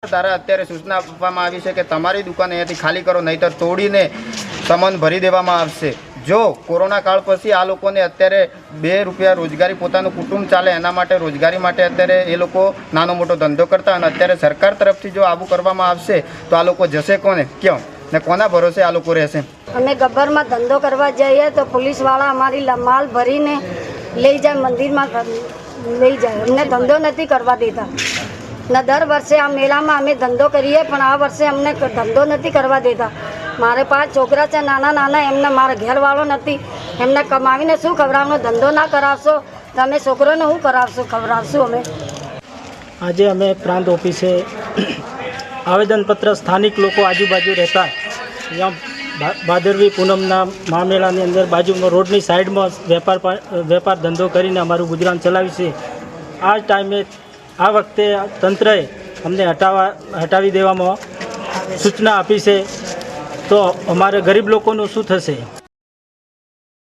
દ્વારા અત્યારે સૂચના આપવામાં આવી છે કે તમારી દુકાન અહીંયાથી ખાલી કરો, નહીંતર તોડીને સામાન ભરી દેવામાં આવશે। જો કોરોના કાળ પછી આ લોકોને અત્યારે 2 રૂપિયા રોજગારી પોતાનું કુટુંબ ચાલે એના માટે રોજગારી માટે અત્યારે એ લોકો નાનો મોટો ધંધો કરતા, અને અત્યારે સરકાર તરફથી જો આવું કરવામાં આવશે તો આ લોકો જશે કોને, ક્યાં ને કોના ભરોસે આ લોકો રહેશે? અમે ગબ્બરમાં ધંધો કરવા જઈએ તો પોલીસવાળા અમારી માલ ભરીને લઈ જાય, મંદિરમાં લઈ જાય, અમને ધંધો નથી કરવા દેતા। ને દર વર્ષે આ મેળામાં અમે ધંધો કરીએ પણ આ વર્ષે અમને ધંધો નથી કરવા દેતા। મારે 5 છોકરા છે નાના નાના, એમને મારા ઘરવાળો નથી, એમને કમાવીને શું ખવડાવવાનો? ધંધો ના કરાવશો તો અમે છોકરોને શું ખવડાવશું અમે? આજે અમે પ્રાંત ઓફિસે આવેદનપત્ર સ્થાનિક લોકો આજુબાજુ રહેતા અહીંયા ભાદરવી પૂનમના મહામેળાની અંદર બાજુમાં રોડની સાઈડમાં વેપાર ધંધો કરીને અમારું ગુજરાન ચલાવ્યું છે। આ ટાઈમે આ વખતે તંત્રએ અમને હટાવી દેવામાં સૂચના આપી છે, તો અમારે ગરીબ લોકોનું શું થશે?